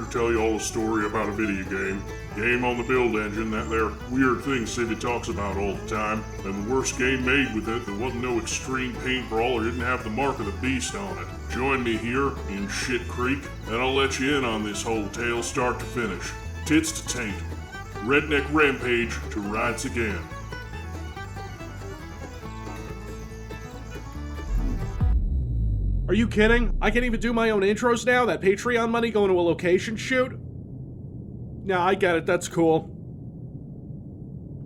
to tell you all a story about a video game. Game on the build engine, that there weird thing Civvie talks about all the time. And the worst game made with it, there wasn't no extreme paintball or didn't have the mark of the beast on it. Join me here in Shit Creek, and I'll let you in on this whole tale start to finish. Tits to taint. Redneck Rampage to rides again. Are you kidding? I can't even do my own intros now? That Patreon money going to a location shoot? Nah, I get it, that's cool.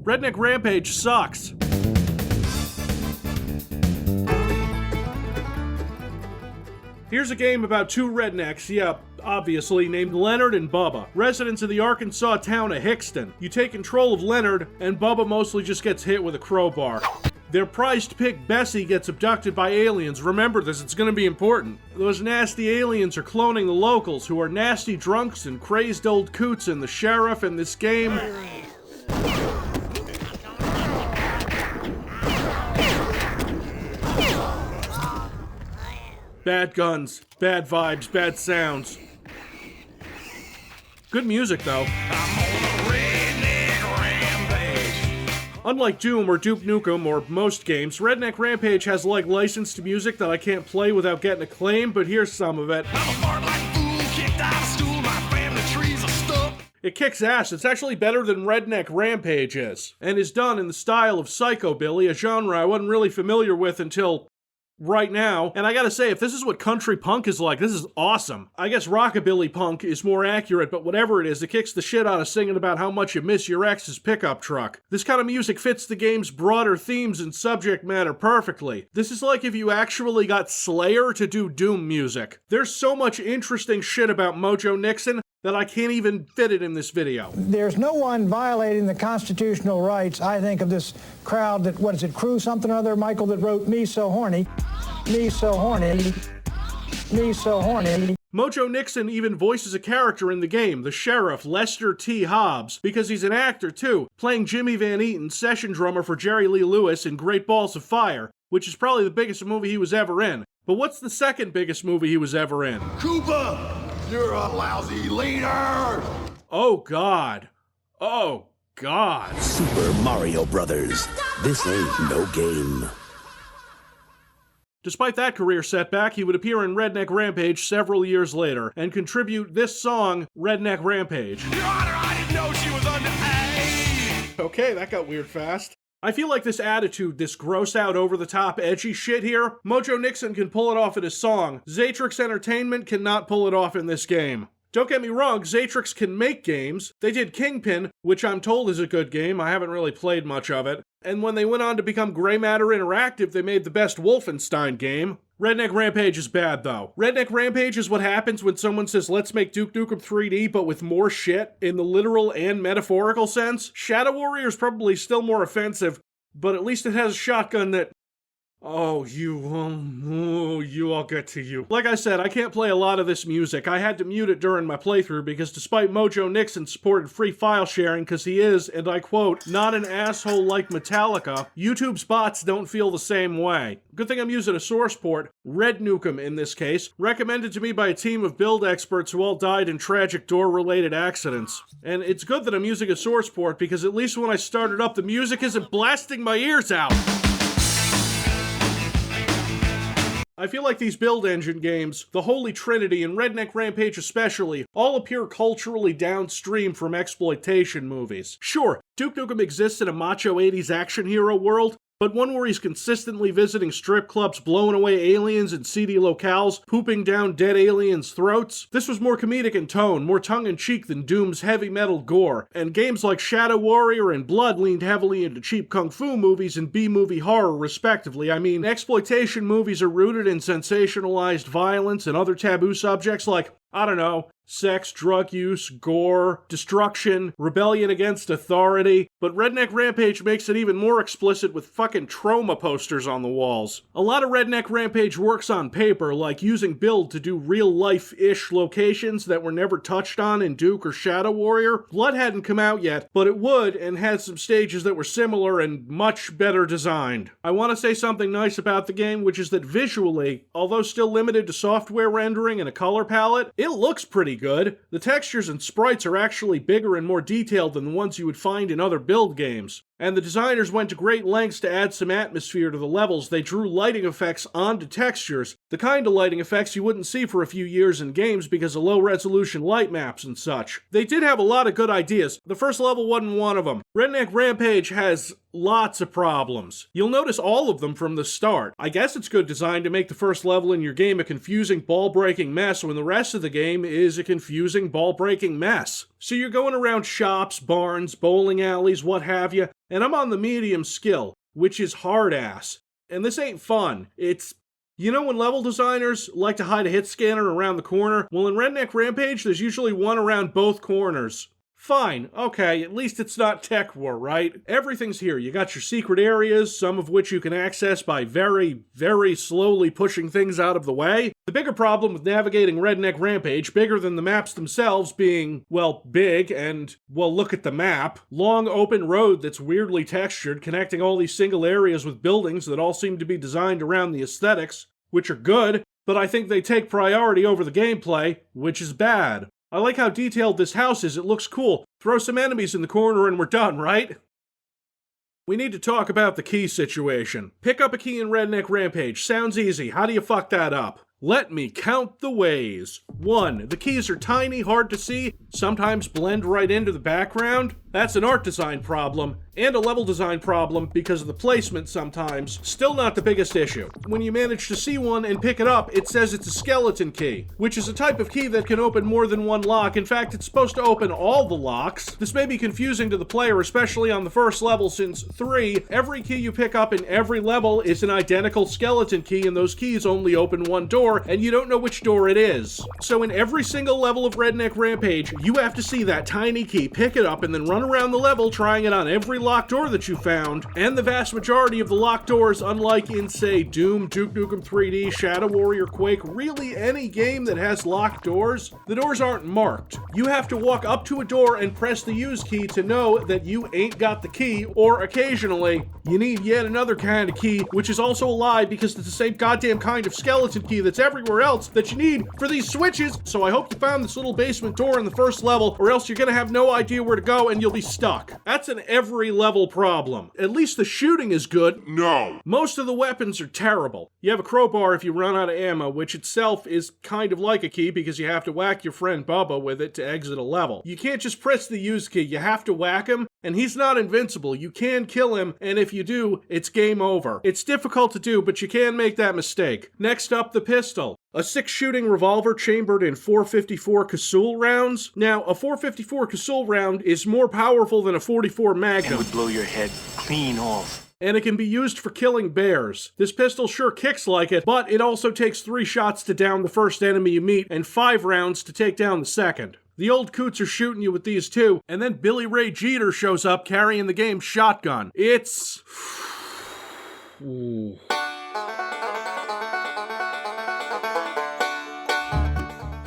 Redneck Rampage sucks. Here's a game about two rednecks, yep, obviously, named Leonard and Bubba, residents of the Arkansas town of Hickston. You take control of Leonard, and Bubba mostly just gets hit with a crowbar. Their prized pig, Bessie, gets abducted by aliens. Remember this, it's gonna be important. Those nasty aliens are cloning the locals, who are nasty drunks and crazed old coots, and the sheriff in this game... Bad guns, bad vibes, bad sounds. Good music, though. Unlike Doom or Duke Nukem or most games, Redneck Rampage has licensed music that I can't play without getting a claim, but here's some of it. It kicks ass. It's actually better than Redneck Rampage is, and is done in the style of psychobilly, a genre I wasn't really familiar with until right now. And I gotta say, if this is what country punk is like, this is awesome. I guess rockabilly punk is more accurate, but whatever it is, it kicks the shit out of singing about how much you miss your ex's pickup truck. This kind of music fits the game's broader themes and subject matter perfectly. This is like if you actually got Slayer to do Doom music. There's so much interesting shit about Mojo Nixon that I can't even fit it in this video. There's no one violating the constitutional rights, I think, of this crowd that, what is it, Crew something or other, Michael, that wrote Me So Horny. Me so horny. Me so horny. Mojo Nixon even voices a character in the game, the sheriff, Lester T. Hobbs, because he's an actor too, playing Jimmy Van Eaton, session drummer for Jerry Lee Lewis in Great Balls of Fire, which is probably the biggest movie he was ever in. But what's the second biggest movie he was ever in? Koopa, you're a lousy leader! Oh God. Oh God. Super Mario Brothers. This ain't no game. Despite that career setback, he would appear in Redneck Rampage several years later and contribute this song, Redneck Rampage. Your Honor, I didn't know she was underage! Okay, that got weird fast. I feel like this attitude, this gross out, over-the-top, edgy shit here, Mojo Nixon can pull it off in his song. Xatrix Entertainment cannot pull it off in this game. Don't get me wrong, Xatrix can make games. They did Kingpin, which I'm told is a good game. I haven't really played much of it. And when they went on to become Grey Matter Interactive, they made the best Wolfenstein game. Redneck Rampage is bad, though. Redneck Rampage is what happens when someone says, let's make Duke Nukem 3D, but with more shit, in the literal and metaphorical sense. Shadow Warrior is probably still more offensive, but at least it has a shotgun that... I'll get to you. Like I said, I can't play a lot of this music. I had to mute it during my playthrough because despite Mojo Nixon supported free file sharing because he is, and I quote, not an asshole like Metallica, YouTube's bots don't feel the same way. Good thing I'm using a source port, Red Nukem in this case, recommended to me by a team of build experts who all died in tragic door-related accidents. And it's good that I'm using a source port because at least when I start it up, the music isn't blasting my ears out. I feel like these build engine games, the Holy Trinity and Redneck Rampage especially, all appear culturally downstream from exploitation movies. Sure, Duke Nukem exists in a macho 80s action hero world, but one where he's consistently visiting strip clubs, blowing away aliens in seedy locales, pooping down dead aliens' throats. This was more comedic in tone, more tongue-in-cheek than Doom's heavy metal gore, and games like Shadow Warrior and Blood leaned heavily into cheap kung fu movies and B-movie horror, respectively. I mean, exploitation movies are rooted in sensationalized violence and other taboo subjects like, I don't know, sex, drug use, gore, destruction, rebellion against authority. But Redneck Rampage makes it even more explicit with fucking trauma posters on the walls. A lot of Redneck Rampage works on paper, like using build to do real-life-ish locations that were never touched on in Duke or Shadow Warrior. Blood hadn't come out yet, but it would, and had some stages that were similar and much better designed. I want to say something nice about the game, which is that visually, although still limited to software rendering and a color palette, it looks pretty good. The textures and sprites are actually bigger and more detailed than the ones you would find in other build games. And the designers went to great lengths to add some atmosphere to the levels. They drew lighting effects onto textures, the kind of lighting effects you wouldn't see for a few years in games because of low-resolution light maps and such. They did have a lot of good ideas. The first level wasn't one of them. Redneck Rampage has lots of problems. You'll notice all of them from the start. I guess it's good design to make the first level in your game a confusing ball-breaking mess when the rest of the game is a confusing ball-breaking mess. So you're going around shops, barns, bowling alleys, what have you, and I'm on the medium skill, which is hard ass. And this ain't fun. It's... You know when level designers like to hide a hit scanner around the corner? Well, in Redneck Rampage, there's usually one around both corners. Fine, okay, at least it's not Tech War, right? Everything's here. You got your secret areas, some of which you can access by very, very slowly pushing things out of the way. The bigger problem with navigating Redneck Rampage, bigger than the maps themselves being, well, big and, well, look at the map. Long open road that's weirdly textured, connecting all these single areas with buildings that all seem to be designed around the aesthetics, which are good, but I think they take priority over the gameplay, which is bad. I like how detailed this house is, it looks cool. Throw some enemies in the corner and we're done, right? We need to talk about the key situation. Pick up a key in Redneck Rampage. Sounds easy. How do you fuck that up? Let me count the ways. 1. The keys are tiny, hard to see, sometimes blend right into the background. That's an art design problem, and a level design problem because of the placement sometimes. Still not the biggest issue. When you manage to see one and pick it up, it says it's a skeleton key, which is a type of key that can open more than one lock. In fact, it's supposed to open all the locks. This may be confusing to the player, especially on the first level, since 3, every key you pick up in every level is an identical skeleton key, and those keys only open one door, and you don't know which door it is. So in every single level of Redneck Rampage, you have to see that tiny key, pick it up, and then run around the level trying it on every locked door that you found. And the vast majority of the locked doors, unlike in, say, Doom, Duke Nukem 3D, Shadow Warrior, Quake, really any game that has locked doors, the doors aren't marked. You have to walk up to a door and press the use key to know that you ain't got the key, or occasionally, you need yet another kind of key, which is also a lie because it's the same goddamn kind of skeleton key that's everywhere else that you need for these switches. So I hope you found this little basement door in the first level, or else you're gonna have no idea where to go and you'll be stuck. That's an every level problem. At least the shooting is good. No. Most of the weapons are terrible. You have a crowbar if you run out of ammo, which itself is kind of like a key because you have to whack your friend Bubba with it to exit a level. You can't just press the use key, you have to whack him, and he's not invincible. You can kill him, and if you do, it's game over. It's difficult to do, but you can make that mistake. Next up, the pistol. A 6-shooting revolver chambered in 454 Casull rounds. Now, a 454 Casull round is more powerful than a 44 Magnum. It would blow your head clean off. And it can be used for killing bears. This pistol sure kicks like it, but it also takes 3 shots to down the first enemy you meet, and 5 rounds to take down the second. The old coots are shooting you with these too, and then Billy Ray Jeter shows up carrying the game's shotgun. It's... Ooh.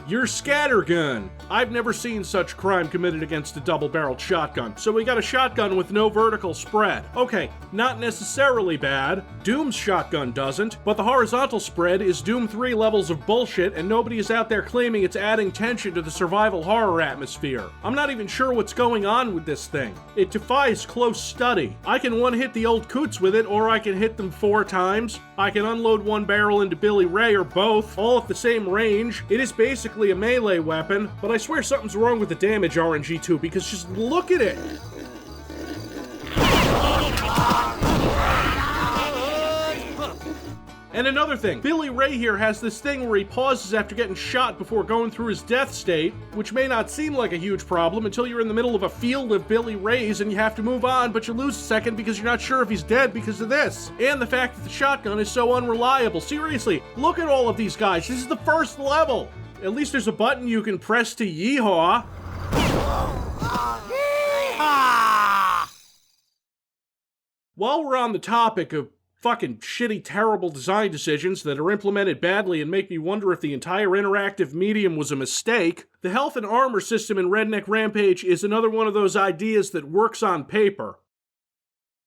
Your scattergun. I've never seen such crime committed against a double-barreled shotgun. So we got a shotgun with no vertical spread. Okay, not necessarily bad. Doom's shotgun doesn't, but the horizontal spread is Doom 3 levels of bullshit, and nobody is out there claiming it's adding tension to the survival horror atmosphere. I'm not even sure what's going on with this thing. It defies close study. I can one-hit the old coots with it, or I can hit them 4 times. I can unload one barrel into Billy Ray, or both, all at the same range. It is basically a melee weapon, but I swear something's wrong with the damage RNG too, because just look at it! And another thing, Billy Ray here has this thing where he pauses after getting shot before going through his death state, which may not seem like a huge problem until you're in the middle of a field of Billy Rays and you have to move on, but you lose a second because you're not sure if he's dead because of this. And the fact that the shotgun is so unreliable. Seriously, look at all of these guys. This is the first level. At least there's a button you can press to yeehaw. While we're on the topic of fucking shitty, terrible design decisions that are implemented badly and make me wonder if the entire interactive medium was a mistake, the health and armor system in Redneck Rampage is another one of those ideas that works on paper.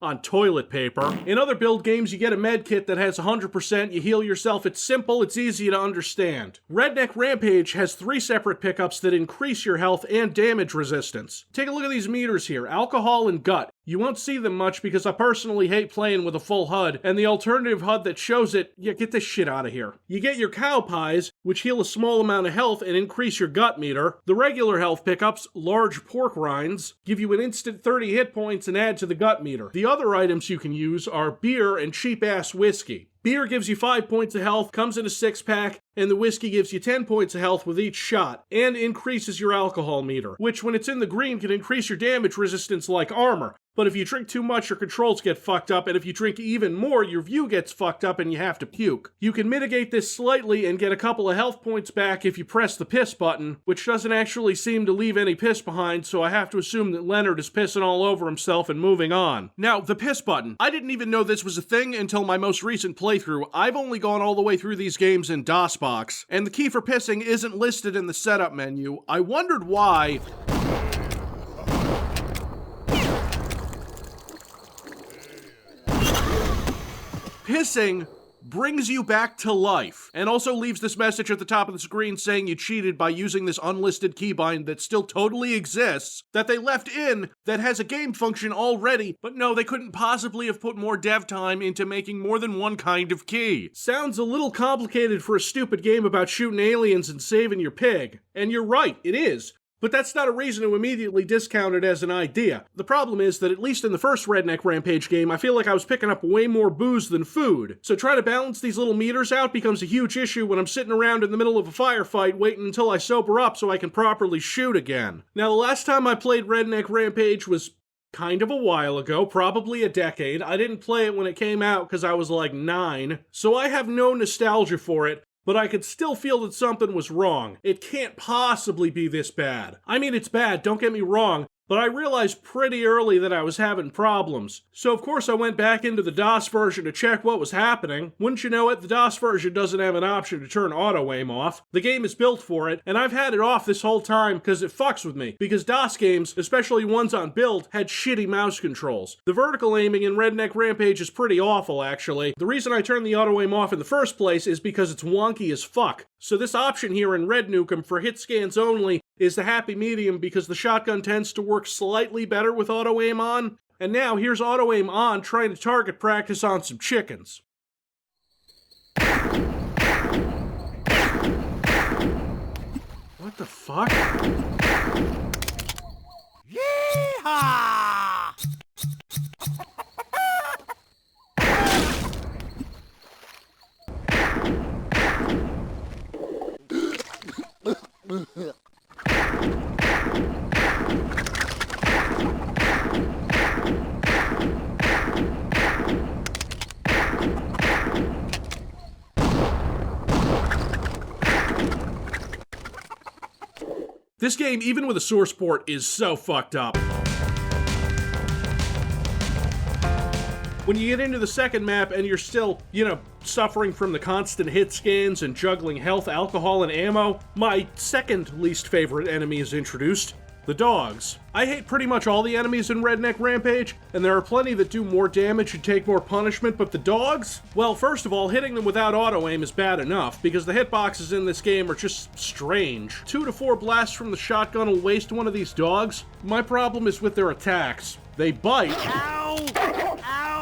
On toilet paper. In other build games, you get a med kit that has 100%, you heal yourself, it's simple, it's easy to understand. Redneck Rampage has 3 separate pickups that increase your health and damage resistance. Take a look at these meters here, alcohol and gut. You won't see them much because I personally hate playing with a full HUD, and the alternative HUD that shows it, yeah, get this shit out of here. You get your cow pies, which heal a small amount of health and increase your gut meter. The regular health pickups, large pork rinds, give you an instant 30 hit points and add to the gut meter. The other items you can use are beer and cheap-ass whiskey. Beer gives you 5 points of health, comes in a 6-pack, and the whiskey gives you 10 points of health with each shot, and increases your alcohol meter, which when it's in the green can increase your damage resistance like armor. But if you drink too much, your controls get fucked up, and if you drink even more, your view gets fucked up and you have to puke. You can mitigate this slightly and get a couple of health points back if you press the piss button, which doesn't actually seem to leave any piss behind, so I have to assume that Leonard is pissing all over himself and moving on. Now, the piss button. I didn't even know this was a thing until my most recent playthrough. I've only gone all the way through these games in DOSBox, and the key for pissing isn't listed in the setup menu. I wondered why. Pissing brings you back to life, and also leaves this message at the top of the screen saying you cheated by using this unlisted keybind that still totally exists, that they left in, that has a game function already, but no, they couldn't possibly have put more dev time into making more than one kind of key. Sounds a little complicated for a stupid game about shooting aliens and saving your pig. And you're right, it is. But that's not a reason to immediately discount it as an idea. The problem is that at least in the first Redneck Rampage game, I feel like I was picking up way more booze than food. So trying to balance these little meters out becomes a huge issue when I'm sitting around in the middle of a firefight waiting until I sober up so I can properly shoot again. Now, the last time I played Redneck Rampage was kind of a while ago, probably a decade. I didn't play it when it came out because I was like 9, so I have no nostalgia for it. But I could still feel that something was wrong. It can't possibly be this bad. I mean, it's bad, don't get me wrong, but I realized pretty early that I was having problems. So of course I went back into the DOS version to check what was happening. Wouldn't you know it, the DOS version doesn't have an option to turn auto-aim off. The game is built for it, and I've had it off this whole time because it fucks with me. Because DOS games, especially ones on build, had shitty mouse controls. The vertical aiming in Redneck Rampage is pretty awful, actually. The reason I turned the auto-aim off in the first place is because it's wonky as fuck. So this option here in Red Nukem for hit scans only is the happy medium because the shotgun tends to work slightly better with auto-aim on. And now here's auto-aim on trying to target practice on some chickens. What the fuck? Yeehaw! This game, even with a source port, is so fucked up. When you get into the second map and you're still, suffering from the constant hit scans and juggling health, alcohol, and ammo, my second least favorite enemy is introduced. The dogs. I hate pretty much all the enemies in Redneck Rampage, and there are plenty that do more damage and take more punishment, but the dogs? Well, first of all, hitting them without auto-aim is bad enough, because the hitboxes in this game are just strange. 2 to 4 blasts from the shotgun will waste one of these dogs. My problem is with their attacks. They bite. Ow! Ow!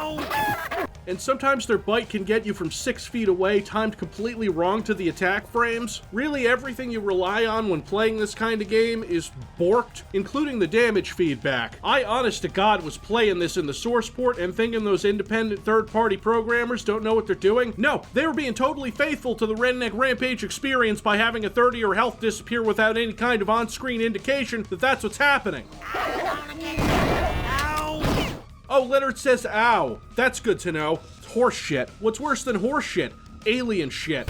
And sometimes their bite can get you from 6 feet away, timed completely wrong to the attack frames. Really, everything you rely on when playing this kind of game is borked, including the damage feedback. I, honest to God, was playing this in the source port and thinking those independent third-party programmers don't know what they're doing. No, they were being totally faithful to the Redneck Rampage experience by having a 30 or health disappear without any kind of on-screen indication that that's what's happening. Oh, Leonard says ow. That's good to know. It's horse shit. What's worse than horse shit? Alien shit.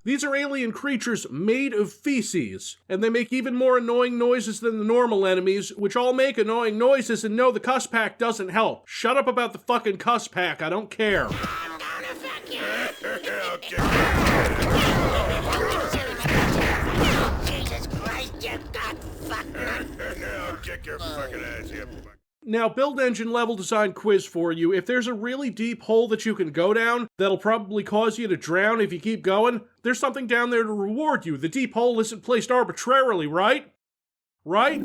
These are alien creatures made of feces, and they make even more annoying noises than the normal enemies, which all make annoying noises, and no, the cuss pack doesn't help. Shut up about the fucking cuss pack, I don't care. I'm gonna fuck you. Jesus Christ, you cockfucker. I'll kick your fucking ass, you fuck. Now, build engine level design quiz for you. If there's a really deep hole that you can go down, that'll probably cause you to drown if you keep going, there's something down there to reward you. The deep hole isn't placed arbitrarily, right? Right?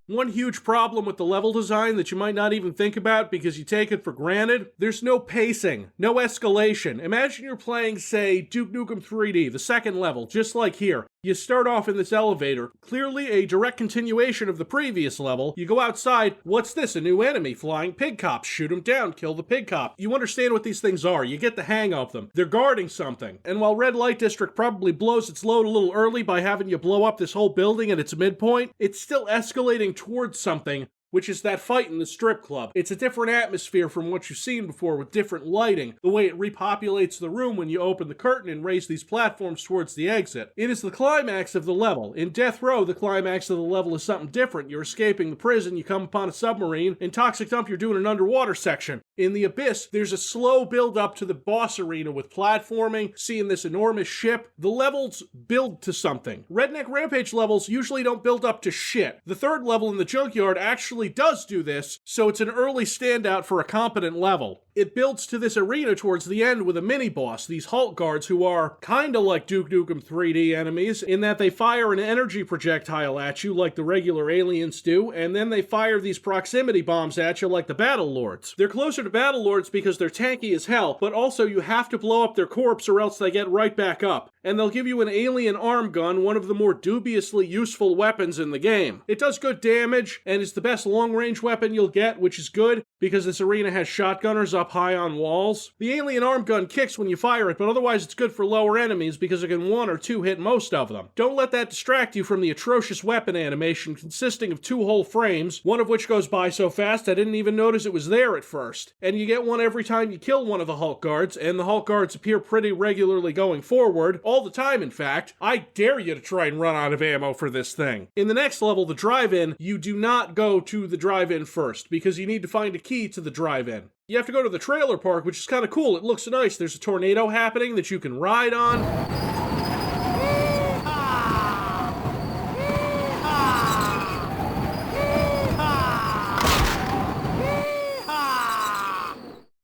One huge problem with the level design that you might not even think about because you take it for granted, there's no pacing, no escalation. Imagine you're playing, say, Duke Nukem 3D, the second level, just like here. You start off in this elevator, clearly a direct continuation of the previous level. You go outside, what's this? A new enemy, flying pig cops. Shoot them down, kill the pig cop. You understand what these things are, you get the hang of them. They're guarding something. And while Red Light District probably blows its load a little early by having you blow up this whole building at its midpoint, it's still escalating towards something, which is that fight in the strip club. It's a different atmosphere from what you've seen before with different lighting, the way it repopulates the room when you open the curtain and raise these platforms towards the exit. It is the climax of the level. In Death Row, the climax of the level is something different. You're escaping the prison, you come upon a submarine. In Toxic Dump, you're doing an underwater section. In The Abyss, there's a slow build up to the boss arena with platforming, seeing this enormous ship. The levels build to something. Redneck Rampage levels usually don't build up to shit. The third level in the junkyard actually does do this, so it's an early standout for a competent level. It builds to this arena towards the end with a mini-boss, these Halt Guards who are kinda like Duke Nukem 3D enemies, in that they fire an energy projectile at you like the regular aliens do, and then they fire these proximity bombs at you like the Battle Lords. They're closer to Battle Lords because they're tanky as hell, but also you have to blow up their corpse or else they get right back up. And they'll give you an alien arm gun, one of the more dubiously useful weapons in the game. It does good damage, and is the best long-range weapon you'll get, which is good, because this arena has shotgunners up high on walls. The alien arm gun kicks when you fire it, but otherwise it's good for lower enemies because it can one or two hit most of them. Don't let that distract you from the atrocious weapon animation consisting of 2 whole frames, one of which goes by so fast I didn't even notice it was there at first. And you get one every time you kill one of the Hulk Guards, and the Hulk Guards appear pretty regularly going forward, all the time in fact. I dare you to try and run out of ammo for this thing. In the next level, the drive-in, you do not go to the drive-in first, because you need to find a key to the drive-in. You have to go to the trailer park, which is kind of cool. It looks nice. There's a tornado happening that you can ride on.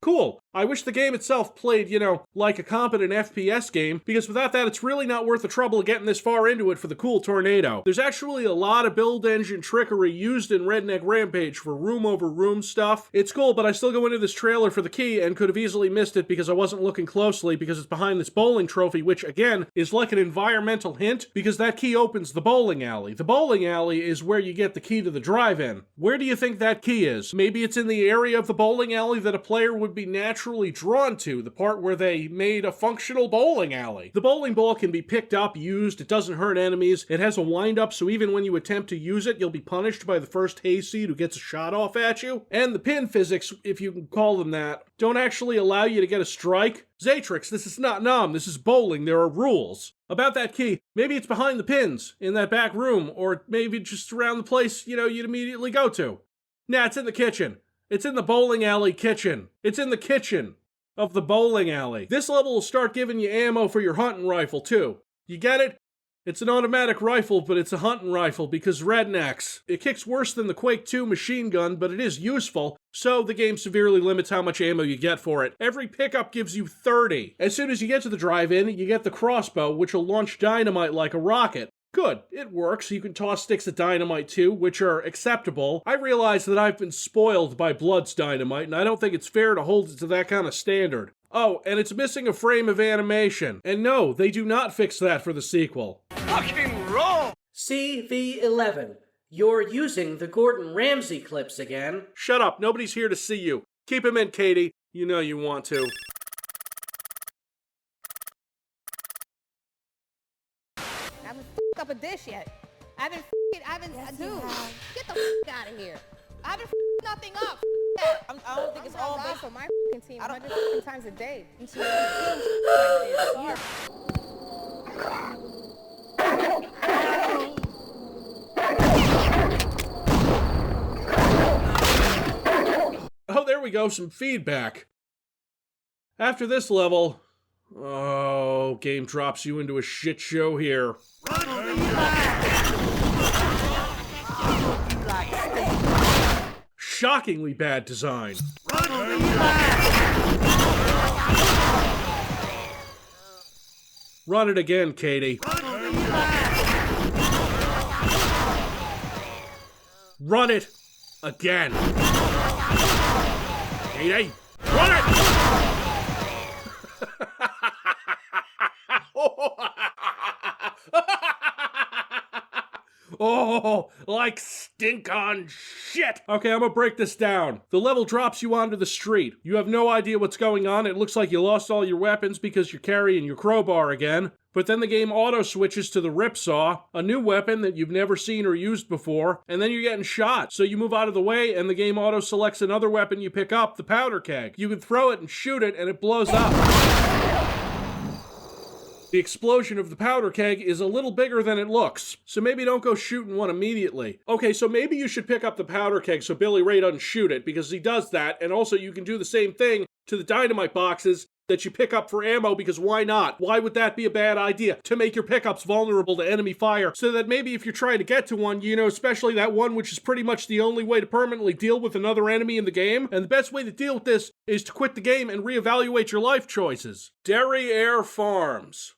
Cool. I wish the game itself played, like a competent FPS game, because without that, it's really not worth the trouble of getting this far into it for the cool tornado. There's actually a lot of build engine trickery used in Redneck Rampage for room over room stuff. It's cool, but I still go into this trailer for the key and could have easily missed it because I wasn't looking closely because it's behind this bowling trophy, which, again, is like an environmental hint because that key opens the bowling alley. The bowling alley is where you get the key to the drive-in. Where do you think that key is? Maybe it's in the area of the bowling alley that a player would be naturally drawn to, the part where they made a functional bowling alley. The bowling ball can be picked up, used, it doesn't hurt enemies, it has a wind-up so even when you attempt to use it, you'll be punished by the first hayseed who gets a shot off at you. And the pin physics, if you can call them that, don't actually allow you to get a strike. Zatrix, this is not Nom, this is bowling, there are rules. About that key, maybe it's behind the pins, in that back room, or maybe just around the place, you'd immediately go to. Nah, it's in the kitchen. It's in the bowling alley kitchen. It's in the kitchen of the bowling alley. This level will start giving you ammo for your hunting rifle, too. You get it? It's an automatic rifle, but it's a hunting rifle because rednecks. It kicks worse than the Quake 2 machine gun, but it is useful, so the game severely limits how much ammo you get for it. Every pickup gives you 30. As soon as you get to the drive-in, you get the crossbow, which will launch dynamite like a rocket. Good, it works. You can toss sticks of dynamite too, which are acceptable. I realize that I've been spoiled by Blood's dynamite, and I don't think it's fair to hold it to that kind of standard. Oh, and it's missing a frame of animation. And no, they do not fix that for the sequel. Fucking roll! CV11. You're using the Gordon Ramsay clips again. Shut up, nobody's here to see you. Keep him in, Katie. You know you want to. Up a dish yet. Dude, get the out of here. I haven't nothing up. I don't think it's all based on my fucking team 100 fucking times a day. And she like Oh, there we go, some feedback. After this level, oh, game drops you into a shit show here. Shockingly bad design. Run it again, Katie. Run it again. Katie, run it! Oh, like stink on shit. Okay, I'm gonna break this down. The level drops you onto the street. You have no idea what's going on. It looks like you lost all your weapons because you're carrying your crowbar again. But then the game auto switches to the ripsaw, a new weapon that you've never seen or used before, and then you're getting shot. So you move out of the way and the game auto selects another weapon you pick up, the powder keg. You can throw it and shoot it and it blows up. The explosion of the powder keg is a little bigger than it looks, so maybe don't go shooting one immediately. Okay, so maybe you should pick up the powder keg so Billy Ray doesn't shoot it, because he does that, and also you can do the same thing to the dynamite boxes that you pick up for ammo, because why not? Why would that be a bad idea? To make your pickups vulnerable to enemy fire, so that maybe if you're trying to get to one, you know, especially that one which is pretty much the only way to permanently deal with another enemy in the game, and the best way to deal with this is to quit the game and reevaluate your life choices. Derriere Farms.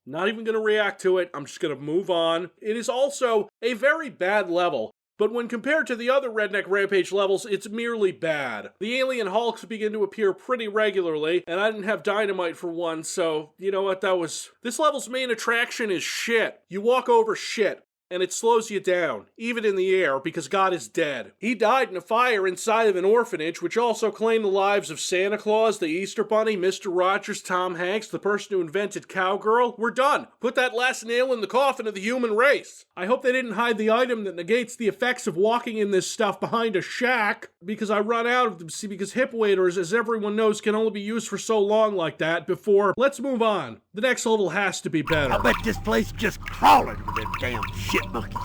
Not even going to react to it, I'm just going to move on. It is also a very bad level, but when compared to the other Redneck Rampage levels, it's merely bad. The alien hulks begin to appear pretty regularly, and I didn't have dynamite for one, so you know what, this level's main attraction is shit. You walk over shit, and it slows you down, even in the air, because God is dead. He died in a fire inside of an orphanage, which also claimed the lives of Santa Claus, the Easter Bunny, Mr. Rogers, Tom Hanks, the person who invented Cowgirl. We're done. Put that last nail in the coffin of the human race. I hope they didn't hide the item that negates the effects of walking in this stuff behind a shack, because I run out of them. See, because hip waders, as everyone knows, can only be used for so long like that before. Let's move on. The next level has to be better. I bet this place just crawling with them damn shit monkeys.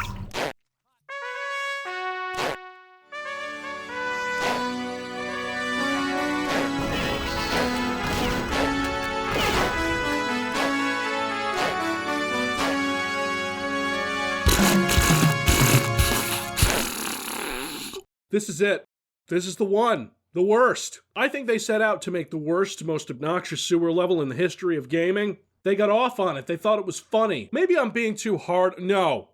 This is it. This is the one. The worst. I think they set out to make the worst, most obnoxious sewer level in the history of gaming. They got off on it. They thought it was funny. Maybe I'm being too hard. No.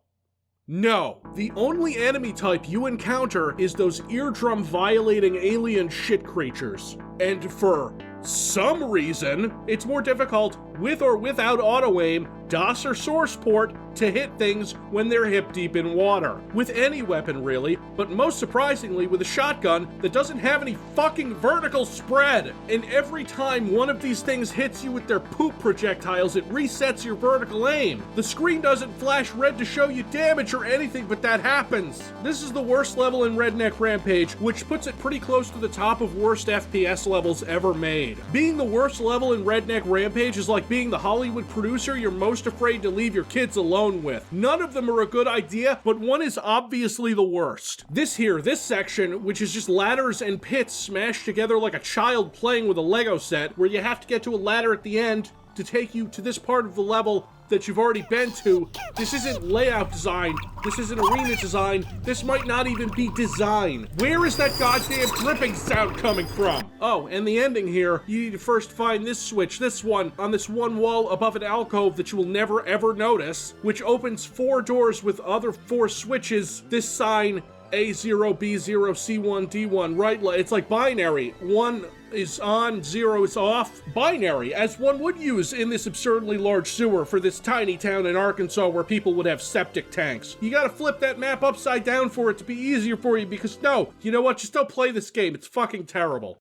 The only enemy type you encounter is those eardrum-violating alien shit creatures. And for some reason, it's more difficult, with or without auto-aim, DOS or source port, to hit things when they're hip-deep in water. With any weapon, really, but most surprisingly with a shotgun that doesn't have any fucking vertical spread. And every time one of these things hits you with their poop projectiles, it resets your vertical aim. The screen doesn't flash red to show you damage or anything, but that happens. This is the worst level in Redneck Rampage, which puts it pretty close to the top of worst FPS levels ever made. Being the worst level in Redneck Rampage is like being the Hollywood producer you're most afraid to leave your kids alone with. None of them are a good idea, but one is obviously the worst. This section, which is just ladders and pits smashed together like a child playing with a Lego set, where you have to get to a ladder at the end to take you to this part of the level that you've already been to. This isn't layout design. This isn't arena design. This might not even be design. Where is that goddamn dripping sound coming from? Oh, and the ending here, you need to first find this switch, this one, on this one wall above an alcove that you will never ever notice, which opens 4 doors with other 4 switches. This sign, A0, B0, C1, D1, right? It's like binary. 1 is on, 0 is off. Binary, as one would use in this absurdly large sewer for this tiny town in Arkansas where people would have septic tanks. You gotta flip that map upside down for it to be easier for you, because no, you know what, just don't play this game. It's fucking terrible.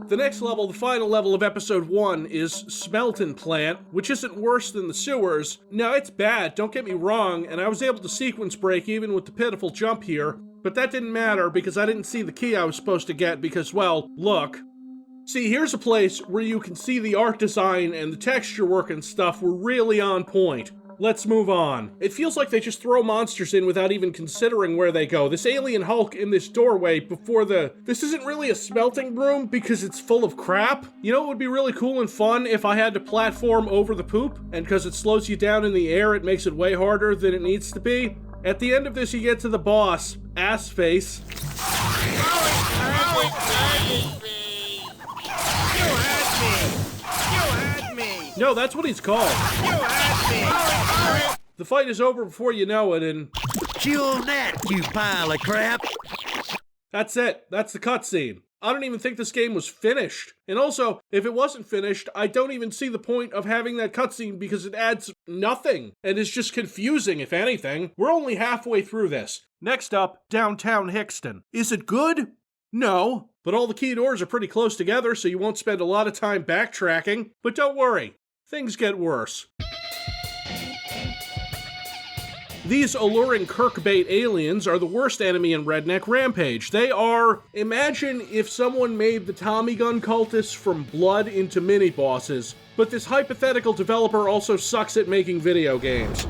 The next level, the final level of episode 1, is Smeltin Plant, which isn't worse than the sewers. Now, it's bad, don't get me wrong, and I was able to sequence break even with the pitiful jump here, But that didn't matter because I didn't see the key I was supposed to get because, well, look. See, here's a place where you can see the art design and the texture work and stuff were really on point. Let's move on. It feels like they just throw monsters in without even considering where they go. This alien Hulk in this doorway before this isn't really a smelting room because it's full of crap. You know what would be really cool and fun if I had to platform over the poop? And because it slows you down in the air, it makes it way harder than it needs to be. At the end of this, you get to the boss, Ass Face. No, that's what he's called. The fight is over before you know it, and... Chew on that, you pile of crap! That's it. That's the cutscene. I don't even think this game was finished. And also, if it wasn't finished, I don't even see the point of having that cutscene because it adds nothing, and is just confusing, if anything. We're only halfway through this. Next up, Downtown Hickston. Is it good? No. But all the key doors are pretty close together, so you won't spend a lot of time backtracking. But don't worry. Things get worse. These alluring Kirkbait aliens are the worst enemy in Redneck Rampage. They are... Imagine if someone made the Tommy gun cultists from Blood into mini-bosses, but this hypothetical developer also sucks at making video games.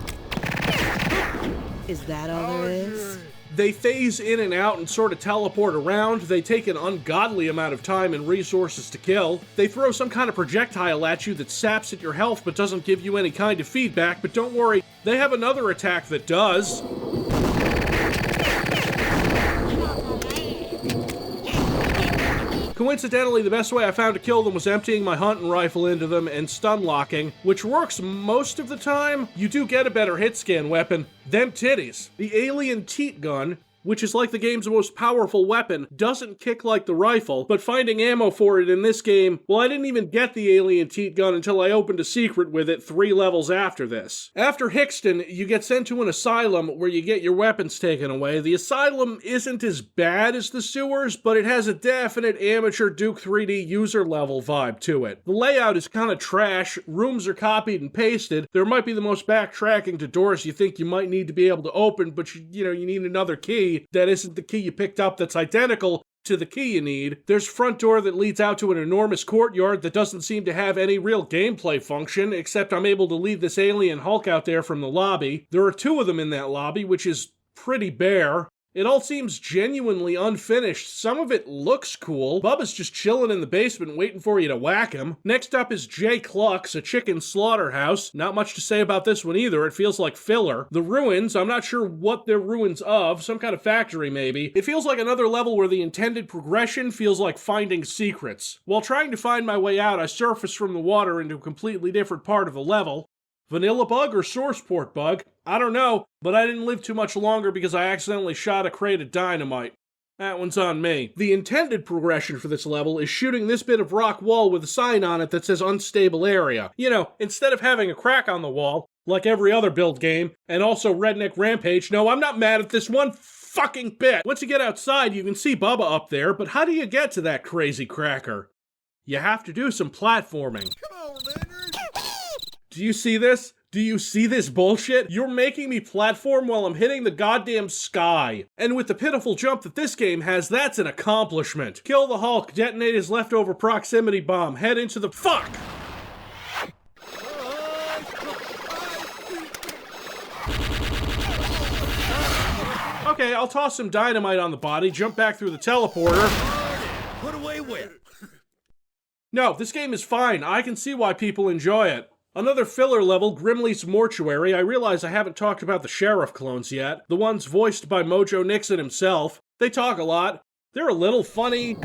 Is that all there is? They phase in and out and sort of teleport around. They take an ungodly amount of time and resources to kill. They throw some kind of projectile at you that saps at your health but doesn't give you any kind of feedback. But don't worry, they have another attack that does. Coincidentally, the best way I found to kill them was emptying my hunting rifle into them and stun locking, which works most of the time. You do get a better hit scan weapon. Them titties. The alien teat gun, which is like the game's most powerful weapon, doesn't kick like the rifle, but finding ammo for it in this game, well, I didn't even get the alien teat gun until I opened a secret with it 3 levels after this. After Hickston, you get sent to an asylum where you get your weapons taken away. The asylum isn't as bad as the sewers, but it has a definite amateur Duke 3D user level vibe to it. The layout is kind of trash, rooms are copied and pasted, there might be the most backtracking to doors you think you might need to be able to open, but you need another key. That isn't the key you picked up that's identical to the key you need. There's a front door that leads out to an enormous courtyard that doesn't seem to have any real gameplay function, except I'm able to lead this alien Hulk out there from the lobby. There are 2 of them in that lobby, which is pretty bare. It all seems genuinely unfinished. Some of it looks cool. Bubba's just chilling in the basement waiting for you to whack him. Next up is J. Cluck's, a chicken slaughterhouse. Not much to say about this one either. It feels like filler. The ruins, I'm not sure what they're ruins of. Some kind of factory, maybe. It feels like another level where the intended progression feels like finding secrets. While trying to find my way out, I surface from the water into a completely different part of the level. Vanilla bug or source port bug? I don't know, but I didn't live too much longer because I accidentally shot a crate of dynamite. That one's on me. The intended progression for this level is shooting this bit of rock wall with a sign on it that says unstable area. Instead of having a crack on the wall, like every other build game, and also Redneck Rampage. No, I'm not mad at this one fucking bit. Once you get outside, you can see Bubba up there, but how do you get to that crazy cracker? You have to do some platforming. Come on, Leonard. Do you see this? Do you see this bullshit? You're making me platform while I'm hitting the goddamn sky. And with the pitiful jump that this game has, that's an accomplishment. Kill the Hulk, detonate his leftover proximity bomb, head into the— fuck! Okay, I'll toss some dynamite on the body, jump back through the teleporter. Put away with. No, this game is fine. I can see why people enjoy it. Another filler level, Grimley's Mortuary. I realize I haven't talked about the Sheriff clones yet. The ones voiced by Mojo Nixon himself. They talk a lot. They're a little funny.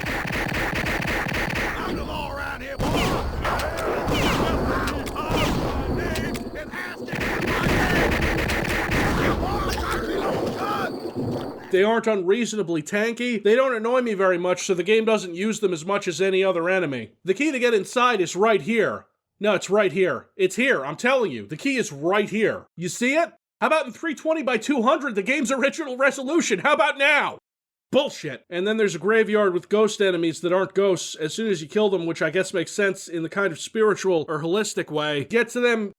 They aren't unreasonably tanky. They don't annoy me very much, so the game doesn't use them as much as any other enemy. The key to get inside is right here. No, it's right here. It's here, I'm telling you. The key is right here. You see it? How about in 320 by 200, the game's original resolution? How about now? Bullshit. And then there's a graveyard with ghost enemies that aren't ghosts as soon as you kill them, which I guess makes sense in the kind of spiritual or holistic way. Get to them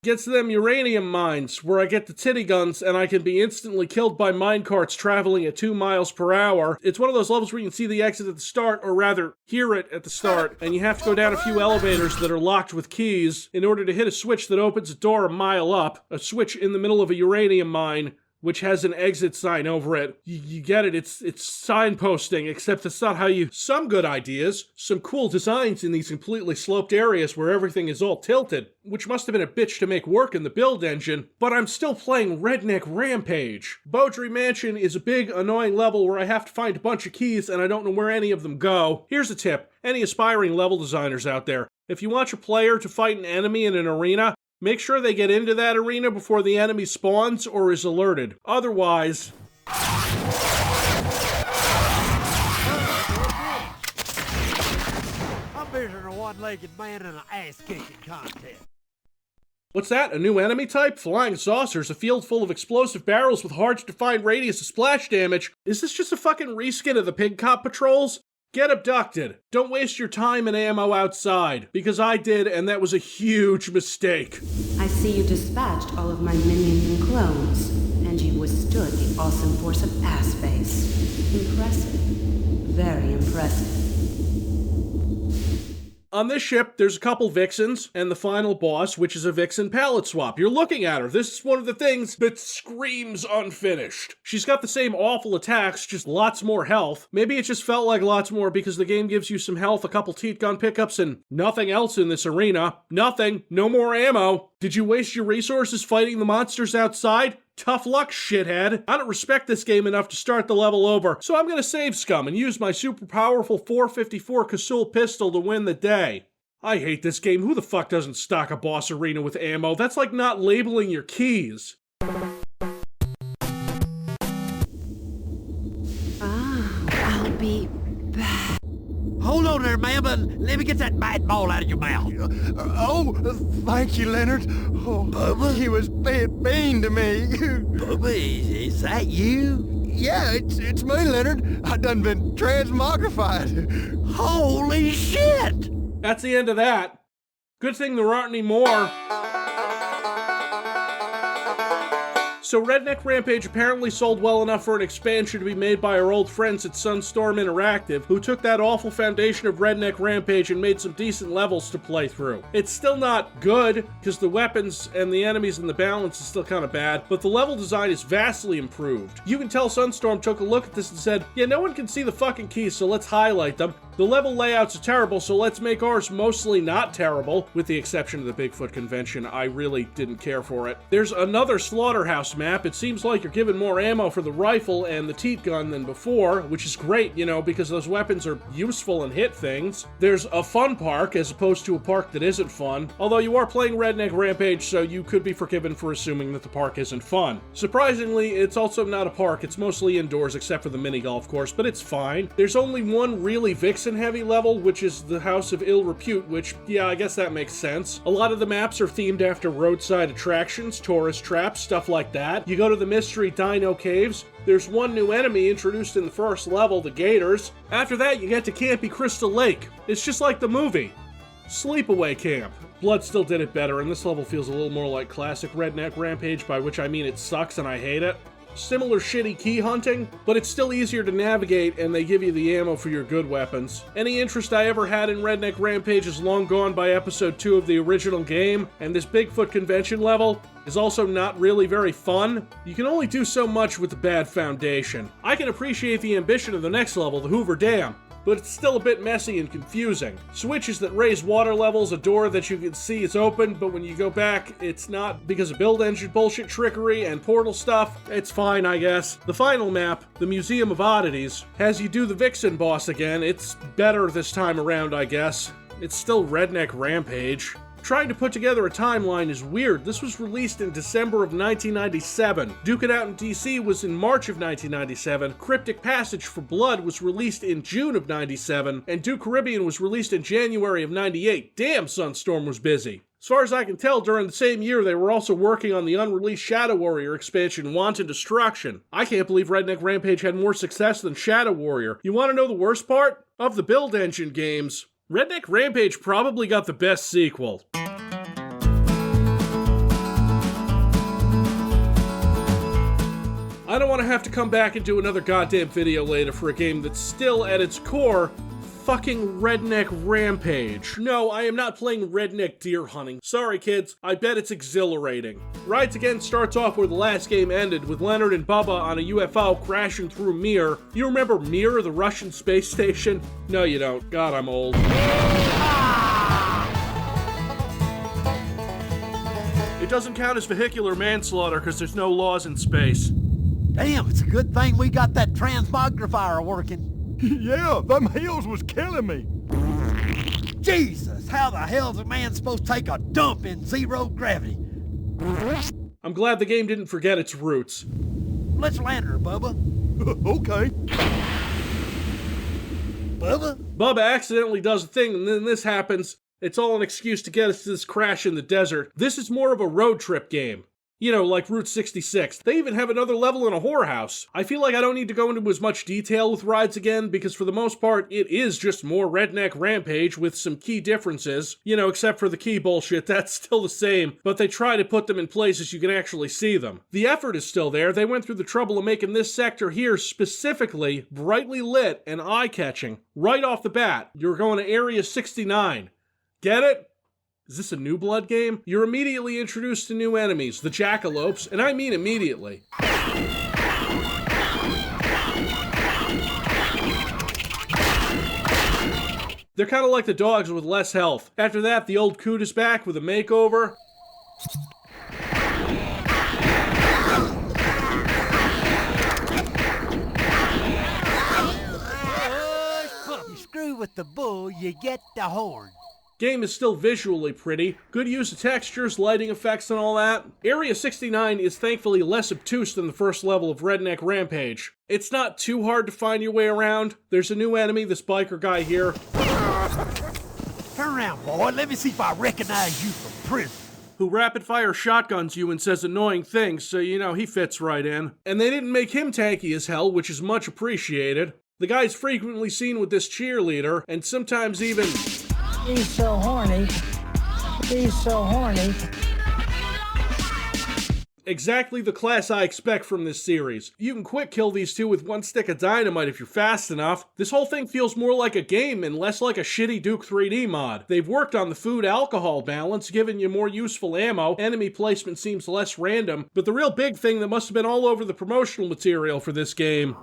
uranium mines where I get the titty guns and I can be instantly killed by minecarts traveling at 2 miles per hour. It's one of those levels where you can see the exit at the start, or rather, hear it at the start, and you have to go down a few elevators that are locked with keys in order to hit a switch that opens a door a mile up, a switch in the middle of a uranium mine, which has an exit sign over it. You get it, it's signposting, except it's not how you... Some good ideas, some cool designs in these completely sloped areas where everything is all tilted, which must have been a bitch to make work in the build engine, but I'm still playing Redneck Rampage. Beaudry Mansion is a big, annoying level where I have to find a bunch of keys and I don't know where any of them go. Here's a tip, any aspiring level designers out there. If you want your player to fight an enemy in an arena, make sure they get into that arena before the enemy spawns or is alerted. Otherwise... I'm bigger than a one-legged man in an ass-kicking contest. What's that? A new enemy type? Flying saucers, a field full of explosive barrels with hard-to-define radius of splash damage. Is this just a fucking reskin of the Pig Cop patrols? Get abducted. Don't waste your time and ammo outside, because I did, and that was a huge mistake. I see you dispatched all of my minions and clones, and you withstood the awesome force of ass base. Impressive. Very impressive. On this ship, there's a couple vixens, and the final boss, which is a vixen palette swap. You're looking at her. This is one of the things that screams unfinished. She's got the same awful attacks, just lots more health. Maybe it just felt like lots more because the game gives you some health, a couple teat gun pickups, and nothing else in this arena. Nothing. No more ammo. Did you waste your resources fighting the monsters outside? Tough luck, shithead. I don't respect this game enough to start the level over, so I'm gonna save scum and use my super powerful 454 Casull pistol to win the day. I hate this game. Who the fuck doesn't stock a boss arena with ammo? That's like not labeling your keys. I'll be back. Hold on there, ma'am, but let me get that bad ball out of your mouth. Thank you, Leonard. Oh, Bubba? he was being to me. Bubba, is that you? Yeah, it's me, Leonard. I done been transmogrified. Holy shit! That's the end of that. Good thing there aren't any more. So Redneck Rampage apparently sold well enough for an expansion to be made by our old friends at Sunstorm Interactive, who took that awful foundation of Redneck Rampage and made some decent levels to play through. It's still not good, because the weapons and the enemies and the balance is still kind of bad, but the level design is vastly improved. You can tell Sunstorm took a look at this and said, yeah, no one can see the fucking keys, so let's highlight them. The level layouts are terrible, so let's make ours mostly not terrible, with the exception of the Bigfoot convention. I really didn't care for it. There's another slaughterhouse map. It seems like you're given more ammo for the rifle and the teat gun than before, which is great, you know, because those weapons are useful and hit things. There's a fun park as opposed to a park that isn't fun, although you are playing Redneck Rampage, so you could be forgiven for assuming that the park isn't fun. Surprisingly, it's also not a park. It's mostly indoors except for the mini golf course, but it's fine. There's only one really vixen-heavy level, which is the House of Ill Repute, which, yeah, I guess that makes sense. A lot of the maps are themed after roadside attractions, tourist traps, stuff like that. You go to the Mystery Dino Caves. There's one new enemy introduced in the first level, the Gators. After that, you get to Campy Crystal Lake. It's just like the movie. Sleepaway Camp. Blood still did it better, and this level feels a little more like classic Redneck Rampage, by which I mean it sucks and I hate it. Similar shitty key hunting, but it's still easier to navigate and they give you the ammo for your good weapons. Any interest I ever had in Redneck Rampage is long gone by episode 2 of the original game, and this Bigfoot convention level is also not really very fun. You can only do so much with the bad foundation. I can appreciate the ambition of the next level, the Hoover Dam, but it's still a bit messy and confusing. Switches that raise water levels, a door that you can see is open, but when you go back, it's not because of build engine bullshit trickery and portal stuff. It's fine, I guess. The final map, the Museum of Oddities, has you do the Vixen boss again. It's better this time around, I guess. It's still Redneck Rampage. Trying to put together a timeline is weird. This was released in December of 1997. Duke It Out in DC was in March of 1997. Cryptic Passage for Blood was released in June of 97. And Duke Caribbean was released in January of 98. Damn, Sunstorm was busy. As far as I can tell, during the same year, they were also working on the unreleased Shadow Warrior expansion, Wanton Destruction. I can't believe Redneck Rampage had more success than Shadow Warrior. You want to know the worst part? Of the Build Engine games, Redneck Rampage probably got the best sequel. I don't want to have to come back and do another goddamn video later for a game that's still, at its core, fucking Redneck Rampage. No, I am not playing redneck deer hunting. Sorry kids, I bet it's exhilarating. Rides Again starts off where the last game ended, with Leonard and Bubba on a UFO crashing through Mir. You remember Mir, the Russian space station? No you don't. God, I'm old. It doesn't count as vehicular manslaughter because there's no laws in space. Damn, it's a good thing we got that transmogrifier working. Yeah, them hills was killing me. Jesus, how the hell's a man supposed to take a dump in zero gravity? I'm glad the game didn't forget its roots. Let's land her, Bubba. Okay. Bubba? Bubba accidentally does a thing and then this happens. It's all an excuse to get us to this crash in the desert. This is more of a road trip game. You know, like Route 66. They even have another level in a whorehouse. I feel like I don't need to go into as much detail with Rides Again, because for the most part, it is just more Redneck Rampage with some key differences. You know, except for the key bullshit, that's still the same, but they try to put them in places you can actually see them. The effort is still there. They went through the trouble of making this sector here specifically brightly lit and eye-catching. Right off the bat, you're going to Area 69. Get it? Is this a New Blood game? You're immediately introduced to new enemies, the jackalopes, and I mean immediately. They're kind of like the dogs with less health. After that, the old coot is back with a makeover. You screw with the bull, you get the horn. Game is still visually pretty, good use of textures, lighting effects, and all that. Area 69 is thankfully less obtuse than the first level of Redneck Rampage. It's not too hard to find your way around. There's a new enemy, this biker guy here. Turn around, boy. Let me see if I recognize you from prison. Who rapid-fire shotguns you and says annoying things, so you know he fits right in. And they didn't make him tanky as hell, which is much appreciated. The guy's frequently seen with this cheerleader, and sometimes even... He's so horny. He's so horny. Exactly the class I expect from this series. You can quick kill these two with one stick of dynamite if you're fast enough. This whole thing feels more like a game and less like a shitty Duke 3D mod. They've worked on the food-alcohol balance, giving you more useful ammo, enemy placement seems less random, but the real big thing that must have been all over the promotional material for this game...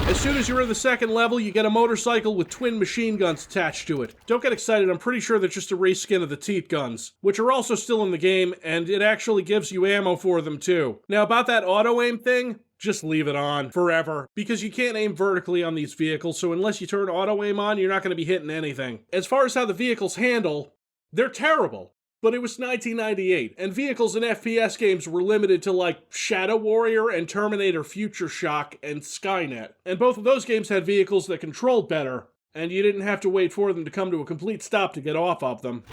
As soon as you're in the second level, you get a motorcycle with twin machine guns attached to it. Don't get excited, I'm pretty sure they're just a reskin of the teat guns, which are also still in the game, and it actually gives you ammo for them too. Now about that auto-aim thing, just leave it on forever, because you can't aim vertically on these vehicles, so unless you turn auto-aim on, you're not going to be hitting anything. As far as how the vehicles handle, they're terrible. But it was 1998, and vehicles in FPS games were limited to like Shadow Warrior and Terminator Future Shock and Skynet. And both of those games had vehicles that controlled better, and you didn't have to wait for them to come to a complete stop to get off of them.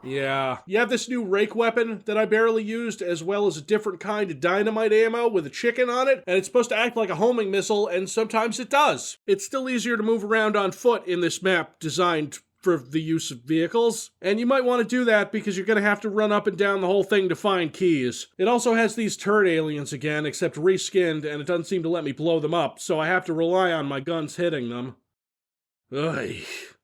Yeah. You have this new rake weapon that I barely used, as well as a different kind of dynamite ammo with a chicken on it, and it's supposed to act like a homing missile, and sometimes it does. It's still easier to move around on foot in this map designed for the use of vehicles, and you might want to do that because you're going to have to run up and down the whole thing to find keys. It also has these turd aliens again, except reskinned, and it doesn't seem to let me blow them up, so I have to rely on my guns hitting them. Ugh.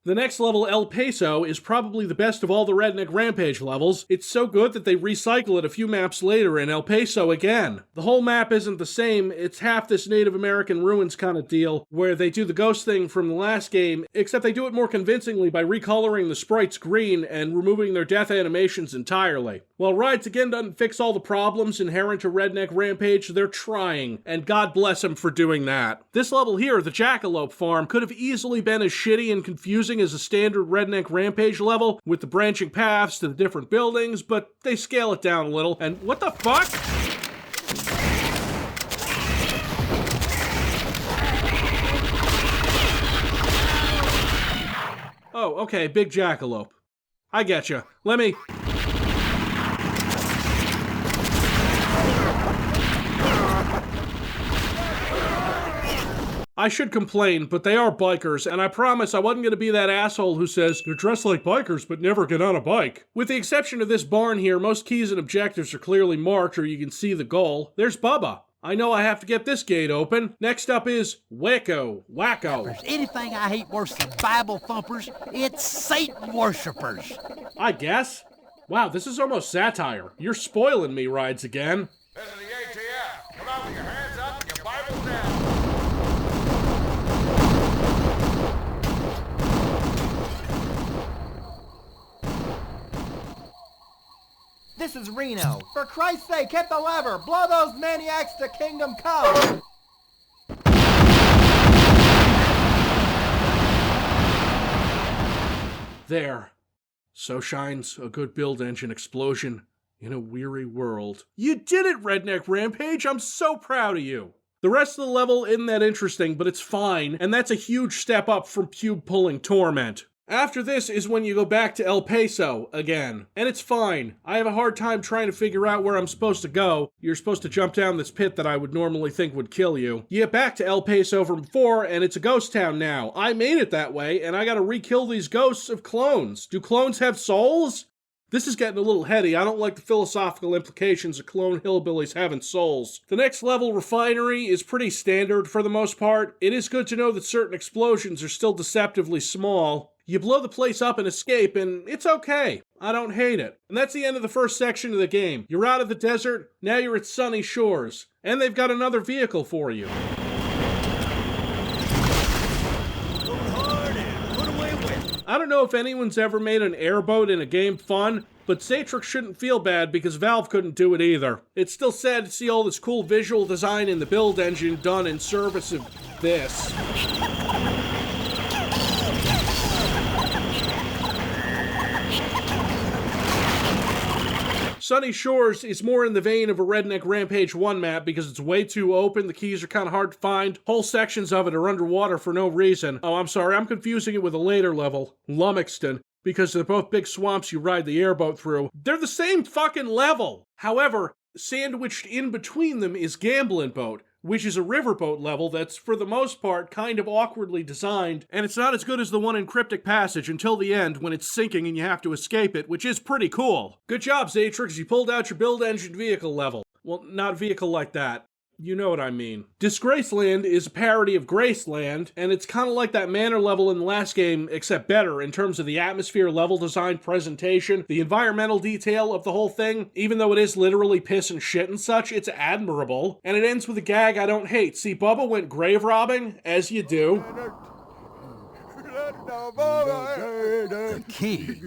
The next level, El Paso, is probably the best of all the Redneck Rampage levels. It's so good that they recycle it a few maps later in El Paso again. The whole map isn't the same, it's half this Native American ruins kind of deal, where they do the ghost thing from the last game, except they do it more convincingly by recoloring the sprites green and removing their death animations entirely. While Rides Again doesn't fix all the problems inherent to Redneck Rampage, they're trying, and God bless them for doing that. This level here, the Jackalope Farm, could have easily been as shitty and confusing as a standard Redneck Rampage level, with the branching paths to the different buildings, but they scale it down a little, and what the fuck? Oh, okay, big jackalope. I getcha. Let me... I should complain, but they are bikers, and I promise I wasn't going to be that asshole who says, they're dressed like bikers but never get on a bike. With the exception of this barn here, most keys and objectives are clearly marked or you can see the goal. There's Bubba. I know I have to get this gate open. Next up is Wacko. If there's anything I hate worse than Bible thumpers, it's Satan worshippers. I guess. Wow, this is almost satire. You're spoiling me, Rides Again. This is the ATF. Come out with your hands up and your Bibles down. This is Reno. For Christ's sake, hit the lever! Blow those maniacs to kingdom come! There. So shines a good build engine explosion in a weary world. You did it, Redneck Rampage! I'm so proud of you! The rest of the level isn't that interesting, but it's fine, and that's a huge step up from pube-pulling torment. After this is when you go back to El Paso again. And it's fine. I have a hard time trying to figure out where I'm supposed to go. You're supposed to jump down this pit that I would normally think would kill you. You get back to El Paso from before, and it's a ghost town now. I made it that way, and I gotta re-kill these ghosts of clones. Do clones have souls? This is getting a little heady. I don't like the philosophical implications of clone hillbillies having souls. The next level, Refinery, is pretty standard for the most part. It is good to know that certain explosions are still deceptively small. You blow the place up and escape, and it's okay. I don't hate it. And that's the end of the first section of the game. You're out of the desert, now you're at sunny shores. And they've got another vehicle for you. I don't know if anyone's ever made an airboat in a game fun, but Zatrix shouldn't feel bad because Valve couldn't do it either. It's still sad to see all this cool visual design in the build engine done in service of this. Sunny Shores is more in the vein of a Redneck Rampage 1 map because it's way too open, the keys are kind of hard to find, whole sections of it are underwater for no reason. Oh, I'm sorry, I'm confusing it with a later level, Lumixton, because they're both big swamps you ride the airboat through. They're the same fucking level! However, sandwiched in between them is Gamblin' Boat, which is a riverboat level that's, for the most part, kind of awkwardly designed, and it's not as good as the one in Cryptic Passage until the end when it's sinking and you have to escape it, which is pretty cool. Good job, Zatrix, you pulled out your build engine vehicle level. Well, not vehicle like that. You know what I mean. Disgraceland is a parody of Graceland, and it's kind of like that Manor level in the last game, except better in terms of the atmosphere, level design, presentation, the environmental detail of the whole thing. Even though it is literally piss and shit and such, it's admirable. And it ends with a gag I don't hate. See, Bubba went grave robbing, as you do. Key.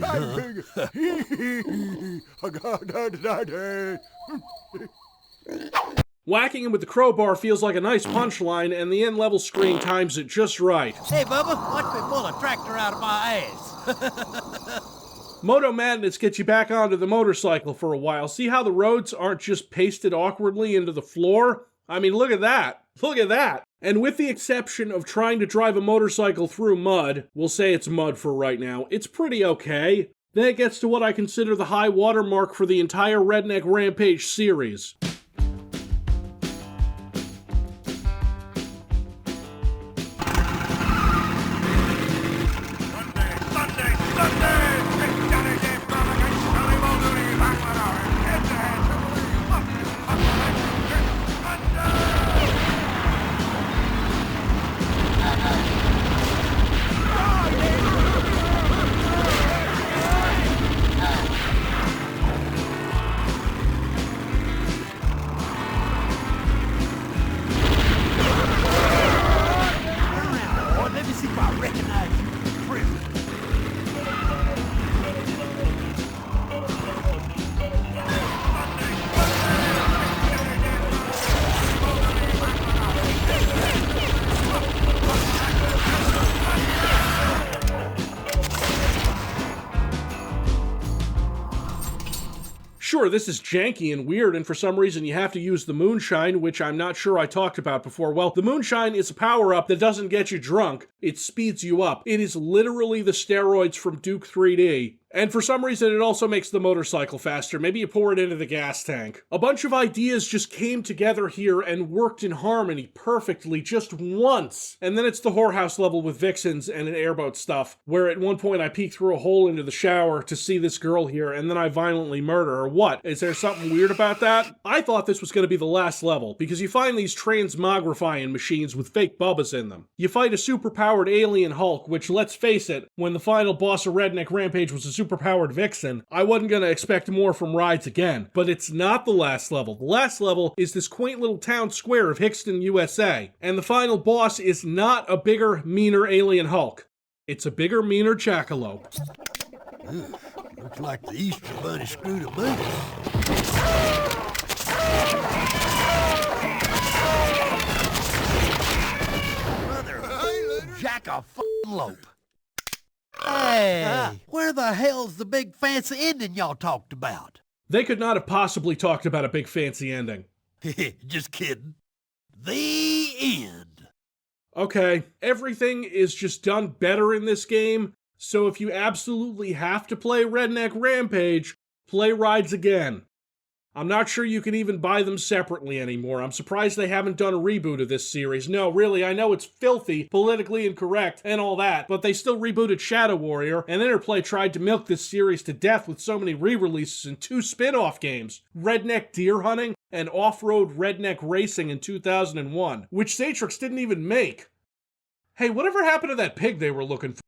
Whacking him with the crowbar feels like a nice punchline, and the end-level screen times it just right. Hey, Bubba, watch me pull a tractor out of my ass. Moto Madness gets you back onto the motorcycle for a while. See how the roads aren't just pasted awkwardly into the floor? I mean, look at that. Look at that. And with the exception of trying to drive a motorcycle through mud, we'll say it's mud for right now, it's pretty okay. Then it gets to what I consider the high watermark for the entire Redneck Rampage series. Sure, this is janky and weird, and for some reason you have to use the moonshine, which I'm not sure I talked about before. Well, the moonshine is a power-up that doesn't get you drunk, it speeds you up. It is literally the steroids from Duke 3D. And for some reason, it also makes the motorcycle faster. Maybe you pour it into the gas tank. A bunch of ideas just came together here and worked in harmony perfectly just once. And then it's the whorehouse level with vixens and an airboat stuff, where at one point I peek through a hole into the shower to see this girl here, and then I violently murder her. What? Is there something weird about that? I thought this was going to be the last level, because you find these transmogrifying machines with fake bubbas in them. You fight a superpowered alien Hulk, which, let's face it, when the final boss of Redneck Rampage was a superpowered vixen, I wasn't going to expect more from rides again. But it's not the last level. The last level is this quaint little town square of Hickston, USA. And the final boss is not a bigger, meaner alien Hulk. It's a bigger, meaner jackalope. Looks like the Easter Bunny screwed a booty. Mother jack-a-f***lope. Hey, where the hell's the big fancy ending y'all talked about? They could not have possibly talked about a big fancy ending. Just kidding. The end. Okay, everything is just done better in this game, so if you absolutely have to play Redneck Rampage, play rides again. I'm not sure you can even buy them separately anymore. I'm surprised they haven't done a reboot of this series. No, really, I know it's filthy, politically incorrect, and all that, but they still rebooted Shadow Warrior, and Interplay tried to milk this series to death with so many re-releases and 2 spin-off games, Redneck Deer Hunting and Off-Road Redneck Racing in 2001, which Satrix didn't even make. Hey, whatever happened to that pig they were looking for?